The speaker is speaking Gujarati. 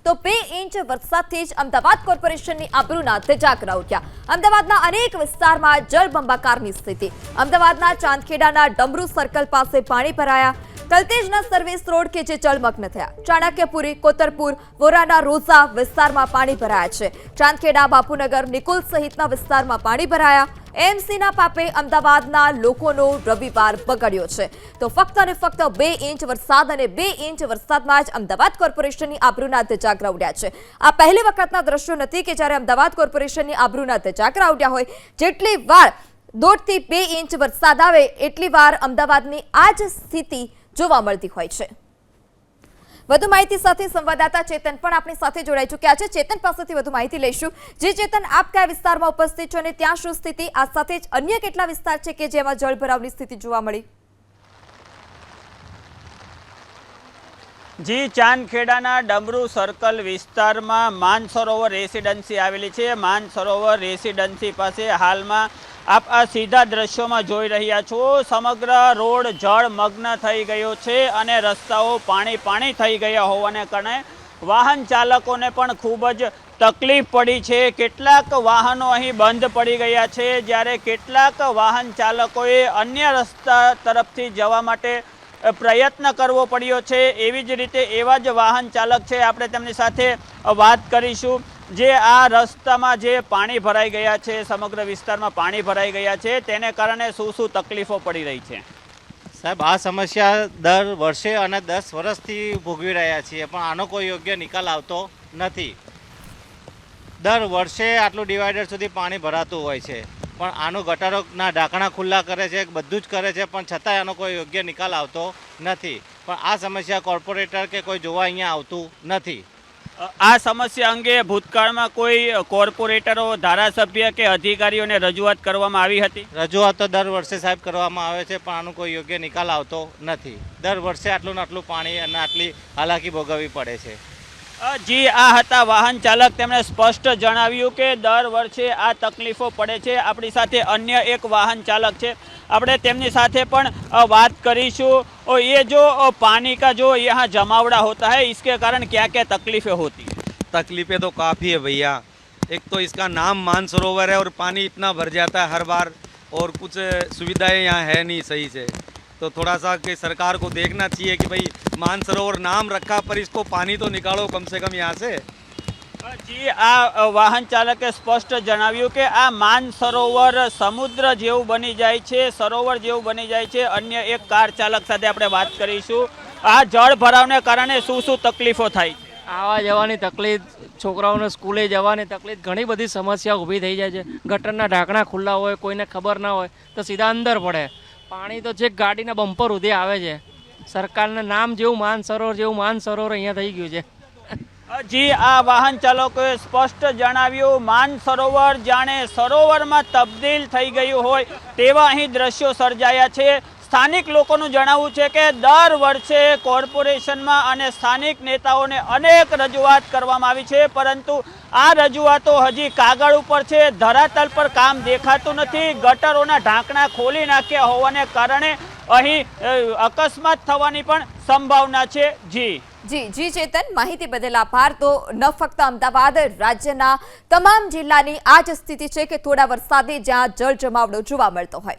તો 2 ઇંચ વરસાદથી જ અમદાવાદ કોર્પોરેશનની આબરૂના ધજાગરા ઉઠ્યા। અમદાવાદના અનેક વિસ્તારમાં જળબંબાકારની સ્થિતિ। અમદાવાદના ચાંદખેડાના ડમરૂ સર્કલ પાસે પાણી ભરાયા। કલતેજના સર્વિસ રોડ કે જે જળમગ્ન થયા। ચાણક્યપુરી, કોતરપુર, વોરાના રોઝા વિસ્તારમાં પાણી ભરાયા છે। ચાંદખેડા, બાપુનગર, નિકોલ સહિતના વિસ્તારમાં પાણી ભરાયા। એમસીના પાપે અમદાવાદના લોકોનો રવિવાર બગડ્યો છે। તો ફક્ત અને ફક્ત 2 ઇંચ વરસાદ અને 2 ઇંચ વરસાદમાં જ અમદાવાદ કોર્પોરેશનની આબરૂના ધજાગરા ઉડ્યા છે। આ પહેલી વખતના દ્રશ્યો નથી કે જ્યારે અમદાવાદ કોર્પોરેશનની આબરૂના ધજાગરા ઉડ્યા હોય। જેટલી વાર 1.5 થી 2 ઇંચ વરસાદ આવે એટલી વાર અમદાવાદની આ જ સ્થિતિ જોવા મળતી હોય છે। વધુ માહિતી સાથે સંવાદદાતા ચેતન પણ આપણી સાથે જોડાઈ ચૂક્યા છે। ચેતન પાસેથી વધુ માહિતી લઈશું। જે ચેતન, આપ કયા વિસ્તારમાં ઉપસ્થિત છો અને ત્યાં શું સ્થિતિ? આ સાથે જ અન્ય કેટલા વિસ્તાર છે કે જેમાં જળભરાવની સ્થિતિ જોવા મળી? જી, ચાંદખેડાના ડમરૂ સર્કલ વિસ્તારમાં માનસરોવર રેસિડેન્સી આવેલી છે। માનસરોવર રેસિડેન્સી પાસે હાલમાં આપ આ સીધા દ્રશ્યોમાં જોઈ રહ્યા છો। સમગ્ર રોડ જળમગ્ન થઈ ગયો છે અને રસ્તાઓ પાણી થઈ ગયા હોવાને કારણે વાહન ચાલકોને પણ ખૂબ જ તકલીફ પડી છે। કેટલાક વાહનો અહીં બંધ પડી ગયા છે, જ્યારે કેટલાક વાહન ચાલકોએ અન્ય રસ્તા તરફથી જવા માટે પ્રયત્ન કરવો પડ્યો છે। એવી જ રીતે એવા જ વાહન ચાલક છે, આપણે તેમની સાથે વાત કરીશું। જે આ રસ્તામાં જે પાણી ભરાઈ ગયા છે, સમગ્ર વિસ્તારમાં પાણી ભરાઈ ગયા છે, તેને કારણે શું તકલીફો પડી રહી છે? સાહેબ, આ સમસ્યા દર વર્ષે અને 10 વર્ષથી ભોગવી રહ્યા છીએ, પણ આનો કોઈ યોગ્ય નિકાલ આવતો નથી। દર વર્ષે આટલું ડિવાઈડર સુધી પાણી ભરાતું હોય છે, પણ આનું ગટરોના ઢાંકણા ખુલ્લા કરે છે, બધું જ કરે છે, પણ છતાંય આનો કોઈ યોગ્ય નિકાલ આવતો નથી। પણ આ સમસ્યા કોર્પોરેટર કે કોઈ જોવા અહીંયા આવતું નથી। આ સમસ્યા અંગે ભૂતકાળમાં કોઈ કોર્પોરેટરો, ધારાસભ્ય કે અધિકારીઓને રજૂઆત કરવામાં આવી હતી? રજૂઆત તો દર વર્ષે સાહેબ કરવામાં આવે છે, પણ આનો કોઈ યોગ્ય નિકાલ આવતો નથી। દર વર્ષે આટલું ને આટલું પાણી અને આટલી હાલાકી ભોગવવી પડે છે। જી, આ હતા વાહન ચાલક। તેમણે સ્પષ્ટ જણાવ્યું કે દર વર્ષે આ તકલીફો પડે છે। આપણી સાથે અન્ય એક વાહન ચાલક છે, આપણે તેમની સાથે પણ बात करीशू। और ये जो पानी का जो यहाँ जमावड़ा होता है, इसके कारण क्या क्या तकलीफें होती है? तकलीफें तो काफ़ी है भैया। एक तो इसका नाम मानसरोवर है और पानी इतना भर जाता है हर बार, और कुछ सुविधाएं यहाँ है नहीं सही से। तो थोड़ा सा कि सरकार को देखना चाहिए कि भाई मानसरोवर नाम रखा, पर इसको पानी तो निकालो कम से कम यहाँ से। જી, આ વાહન ચાલકે સ્પષ્ટ જણાવ્યું કે આ માનસરોવર સમુદ્ર જેવું બની જાય છે, સરોવર જેવું બની જાય છે। અન્ય એક કાર ચાલક સાથે આપણે વાત કરીશું। આ જળ ભરાવને કારણે શું તકલીફો થાય છે? આવવા જવાની તકલીફ, છોકરાઓને સ્કૂલે જવાની તકલીફ, ઘણી બધી સમસ્યા ઊભી થઈ જાય છે। ગટરના ઢાંકણા ખુલ્લા હોય, કોઈને ખબર ના હોય તો સીધા અંદર પડે। પાણી તો છેક ગાડીના બમ્પર સુધી આવે છે। સરકારના નામ જેવું માનસરોવર અહીંયા થઈ ગયું છે। જી, આ વાહન ચાલકોએ સ્પષ્ટ જણાવ્યું, માનસરોવર જાણે સરોવરમાં તબદીલ થઈ ગયું હોય તેવા અહીં દ્રશ્યો સર્જાયા છે। સ્થાનિક લોકોનું જણાવવું છે કે દર વર્ષે કોર્પોરેશનમાં અને સ્થાનિક નેતાઓને અનેક રજૂઆત કરવામાં આવી છે, પરંતુ આ રજૂઆતો હજી કાગળ ઉપર છે, ધરાતલ પર કામ દેખાતું નથી। ગટરોના ઢાંકણા ખોલી નાખ્યા હોવાને કારણે અહીં અકસ્માત થવાની પણ સંભાવના છે। જી ચેતન, માહિતી બદલ આભાર। તો ન ફક્ત અમદાવાદ, રાજ્યના તમામ જિલ્લાની આ જ સ્થિતિ છે કે થોડા વરસાદે જ્યાં જળ જમાવડો જોવા મળતો હોય।